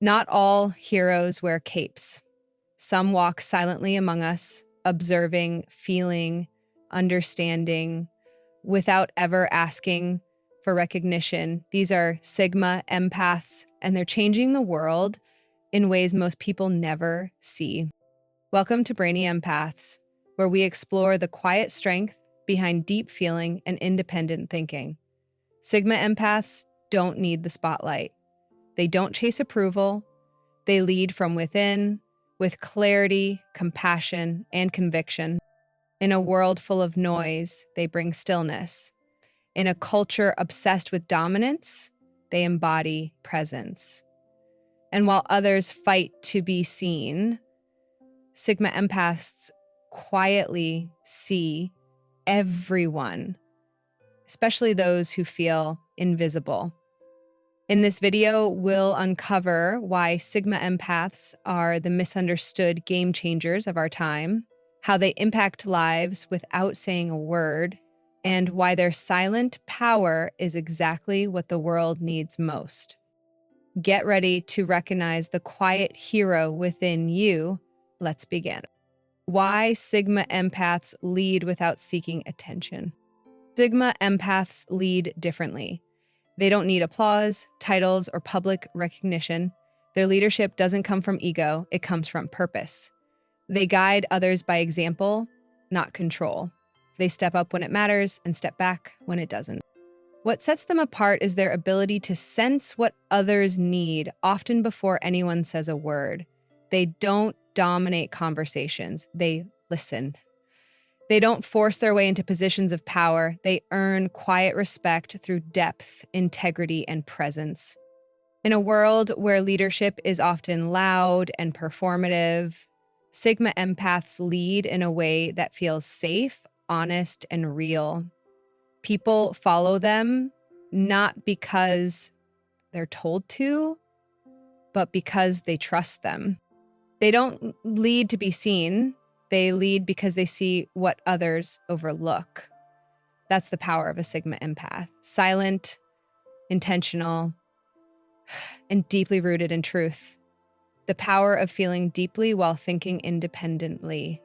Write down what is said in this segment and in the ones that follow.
Not all heroes wear capes. Some walk silently among us, observing, feeling, understanding, without ever asking for recognition. These are Sigma Empaths, and they're changing the world in ways most people never see. Welcome to Brainy Empaths, where we explore the quiet strength behind deep feeling and independent thinking. Sigma Empaths don't need the spotlight. They don't chase approval. They lead from within, with clarity, compassion, and conviction. In a world full of noise, they bring stillness. In a culture obsessed with dominance, they embody presence. And while others fight to be seen, Sigma Empaths quietly see everyone, especially those who feel invisible. In this video, we'll uncover why Sigma Empaths are the misunderstood game changers of our time, how they impact lives without saying a word, and why their silent power is exactly what the world needs most. Get ready to recognize the quiet hero within you. Let's begin. Why Sigma Empaths lead without seeking attention. Sigma Empaths lead differently. They don't need applause, titles, or public recognition. Their leadership doesn't come from ego, it comes from purpose. They guide others by example, not control. They step up when it matters and step back when it doesn't. What sets them apart is their ability to sense what others need, often before anyone says a word. They don't dominate conversations, they listen. They don't force their way into positions of power. They earn quiet respect through depth, integrity, and presence. In a world where leadership is often loud and performative, Sigma Empaths lead in a way that feels safe, honest, and real. People follow them not because they're told to, but because they trust them. They don't lead to be seen. They lead because they see what others overlook. That's the power of a Sigma Empath. Silent, intentional, and deeply rooted in truth. The power of feeling deeply while thinking independently.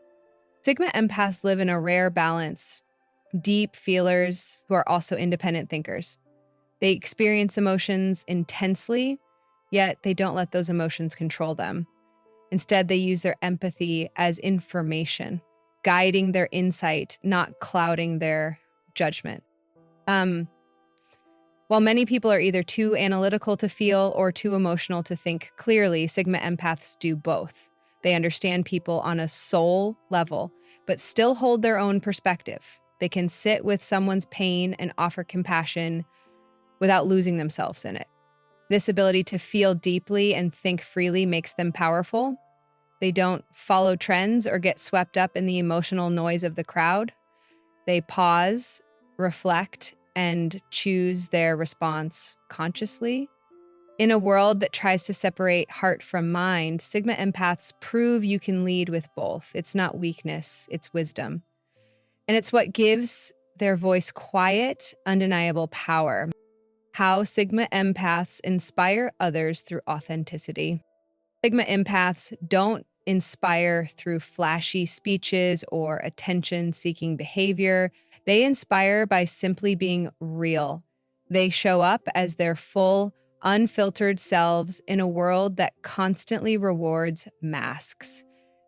Sigma Empaths live in a rare balance. Deep feelers who are also independent thinkers. They experience emotions intensely, yet they don't let those emotions control them. Instead, they use their empathy as information, guiding their insight, not clouding their judgment. While many people are either too analytical to feel or too emotional to think clearly, Sigma Empaths do both. They understand people on a soul level, but still hold their own perspective. They can sit with someone's pain and offer compassion without losing themselves in it. This ability to feel deeply and think freely makes them powerful. They don't follow trends or get swept up in the emotional noise of the crowd. They pause, reflect, and choose their response consciously. In a world that tries to separate heart from mind, Sigma Empaths prove you can lead with both. It's not weakness, it's wisdom. And it's what gives their voice quiet, undeniable power. How Sigma Empaths inspire others through authenticity. Sigma Empaths don't inspire through flashy speeches or attention-seeking behavior. They inspire by simply being real. They show up as their full, unfiltered selves in a world that constantly rewards masks.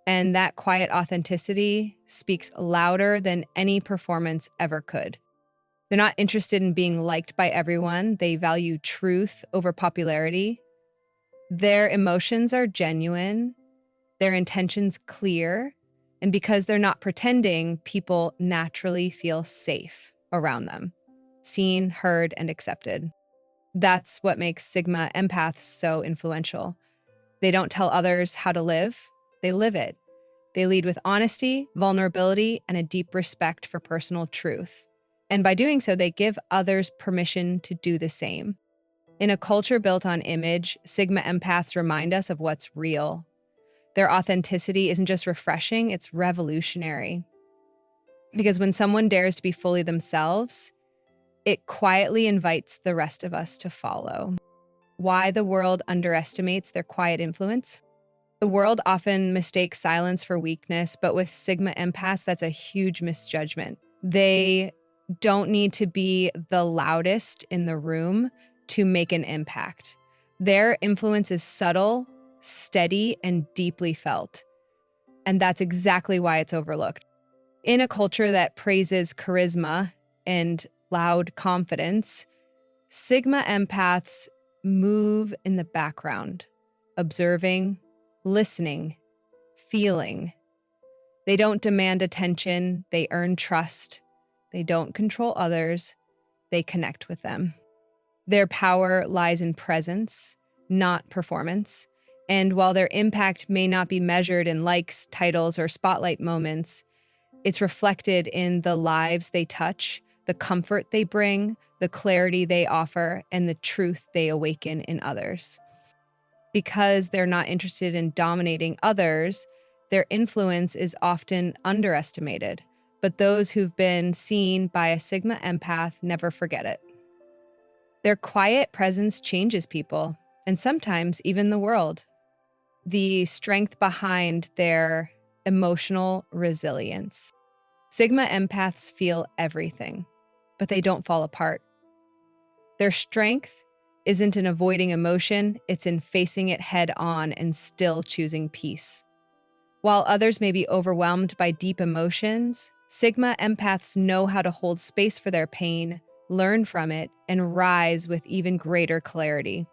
And that quiet authenticity speaks louder than any performance ever could. They're not interested in being liked by everyone. They value truth over popularity. Their emotions are genuine, their intentions clear, and because they're not pretending, people naturally feel safe around them, seen, heard, and accepted. That's what makes Sigma Empaths so influential. They don't tell others how to live, they live it. They lead with honesty, vulnerability, and a deep respect for personal truth. And by doing so, they give others permission to do the same. In a culture built on image, Sigma Empaths remind us of what's real. Their authenticity isn't just refreshing, it's revolutionary. Because when someone dares to be fully themselves, it quietly invites the rest of us to follow. Why the world underestimates their quiet influence. The world often mistakes silence for weakness, but with Sigma empaths, that's a huge misjudgment. They don't need to be the loudest in the room to make an impact. Their influence is subtle, steady, and deeply felt. And that's exactly why it's overlooked. In a culture that praises charisma and loud confidence, Sigma empaths move in the background, observing, listening, feeling. They don't demand attention, they earn trust. They don't control others, they connect with them. Their power lies in presence, not performance. And while their impact may not be measured in likes, titles, or spotlight moments, it's reflected in the lives they touch, the comfort they bring, the clarity they offer, and the truth they awaken in others. Because they're not interested in dominating others, their influence is often underestimated. But those who've been seen by a Sigma empath never forget it. Their quiet presence changes people, and sometimes even the world. The strength behind their emotional resilience. Sigma empaths feel everything, but they don't fall apart. Their strength isn't in avoiding emotion, it's in facing it head on and still choosing peace. While others may be overwhelmed by deep emotions, Sigma empaths know how to hold space for their pain, learn from it, and rise with even greater clarity.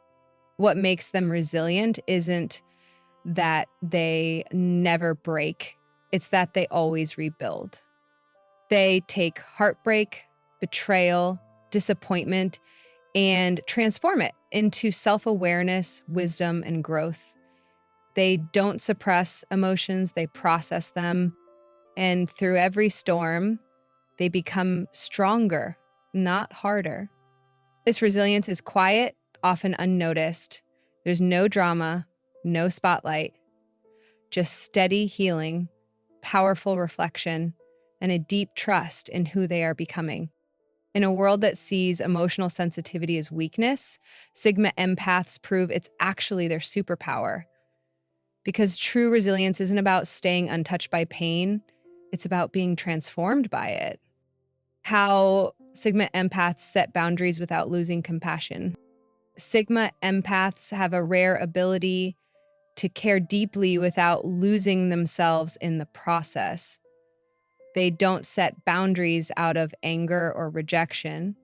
What makes them resilient isn't that they never break, it's that they always rebuild. They take heartbreak, betrayal, disappointment, and transform it into self-awareness, wisdom, and growth. They don't suppress emotions, they process them. And through every storm, they become stronger, not harder. This resilience is quiet, often unnoticed. There's no drama, no spotlight, just steady healing, powerful reflection, and a deep trust in who they are becoming. In a world that sees emotional sensitivity as weakness, Sigma empaths prove it's actually their superpower. Because true resilience isn't about staying untouched by pain, it's about being transformed by it. How Sigma empaths set boundaries without losing compassion. Sigma empaths have a rare ability to care deeply without losing themselves in the process. They don't set boundaries out of anger or rejection.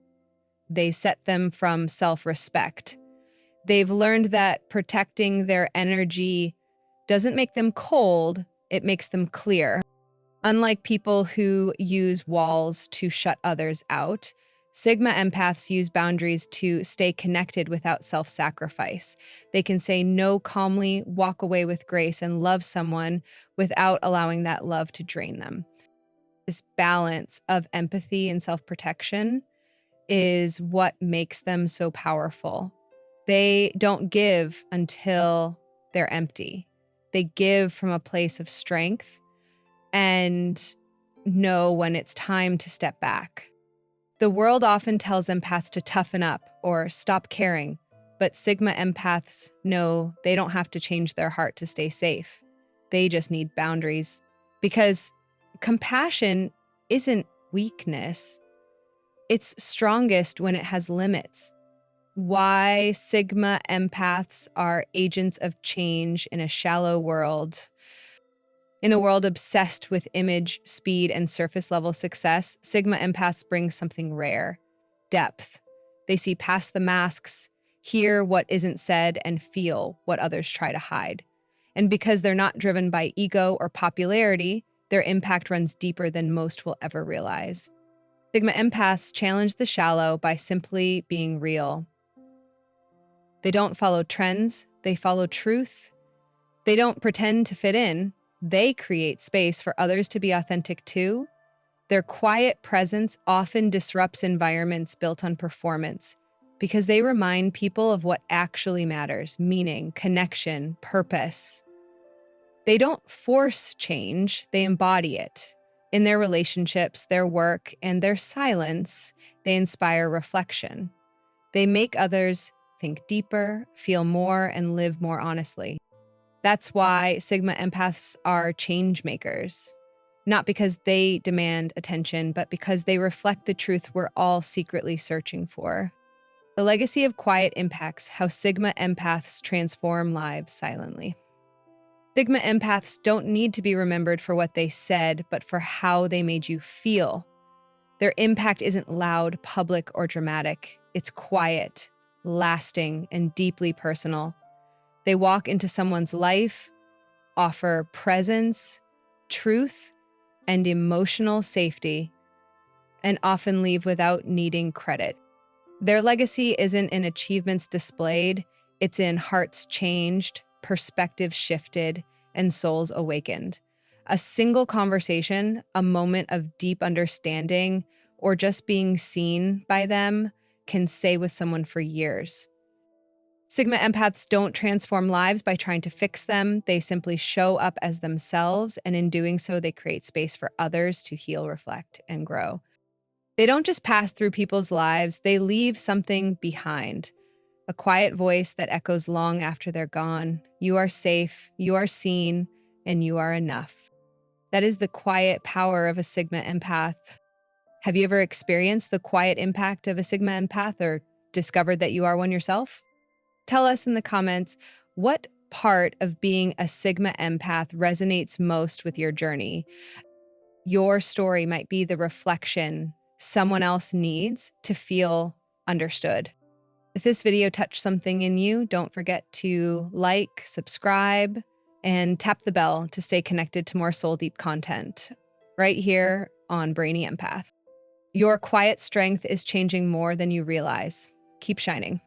They set them from self-respect. They've learned that protecting their energy doesn't make them cold, it makes them clear. Unlike people who use walls to shut others out, Sigma empaths use boundaries to stay connected without self-sacrifice. They can say no calmly, walk away with grace, and love someone without allowing that love to drain them. This balance of empathy and self-protection is what makes them so powerful. They don't give until they're empty. They give from a place of strength and know when it's time to step back. The world often tells empaths to toughen up or stop caring, but Sigma empaths know they don't have to change their heart to stay safe. They just need boundaries. Because compassion isn't weakness. It's strongest when it has limits. Why Sigma empaths are agents of change in a shallow world. In a world obsessed with image, speed, and surface-level success, Sigma empaths bring something rare: depth. They see past the masks, hear what isn't said, and feel what others try to hide. And because they're not driven by ego or popularity, their impact runs deeper than most will ever realize. Sigma empaths challenge the shallow by simply being real. They don't follow trends, they follow truth. They don't pretend to fit in, they create space for others to be authentic too. Their quiet presence often disrupts environments built on performance because they remind people of what actually matters: meaning, connection, purpose. They don't force change, they embody it. In their relationships, their work, and their silence, they inspire reflection. They make others think deeper, feel more, and live more honestly. That's why Sigma empaths are change makers. Not because they demand attention, but because they reflect the truth we're all secretly searching for. The legacy of quiet impacts how Sigma empaths transform lives silently. Sigma empaths don't need to be remembered for what they said, but for how they made you feel. Their impact isn't loud, public, or dramatic. It's quiet, lasting, and deeply personal. They walk into someone's life, offer presence, truth, and emotional safety, and often leave without needing credit. Their legacy isn't in achievements displayed, it's in hearts changed, perspectives shifted, and souls awakened. A single conversation, a moment of deep understanding, or just being seen by them can stay with someone for years. Sigma empaths don't transform lives by trying to fix them. They simply show up as themselves, and in doing so, they create space for others to heal, reflect, and grow. They don't just pass through people's lives, they leave something behind. A quiet voice that echoes long after they're gone. You are safe, you are seen, and you are enough. That is the quiet power of a Sigma empath. Have you ever experienced the quiet impact of a Sigma empath or discovered that you are one yourself? Tell us in the comments what part of being a Sigma empath resonates most with your journey. Your story might be the reflection someone else needs to feel understood. If this video touched something in you, don't forget to like, subscribe, and tap the bell to stay connected to more soul deep content right here on Brainy Empath. Your quiet strength is changing more than you realize. Keep shining.